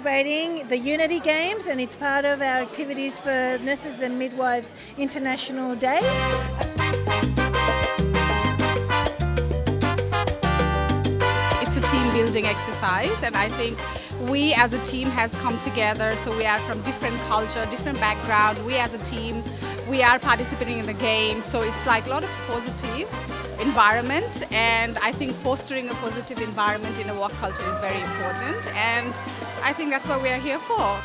celebrating the Unity Games, and it's part of our activities for Nurses and Midwives International Day. It's a team building exercise, and I think we as a team has come together, so we are from different culture, different background. We as a team, we are participating in the game, so it's like a lot of positive environment, and I think fostering a positive environment in a work culture is very important, and I think that's what we are here for.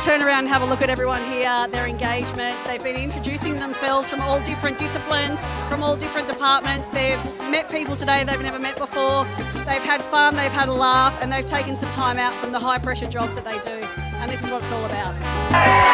Turn around and have a look at everyone here, their engagement. They've been introducing themselves from all different disciplines, from all different departments. They've met people today they've never met before. They've had fun, they've had a laugh, and they've taken some time out from the high pressure jobs that they do. And this is what it's all about.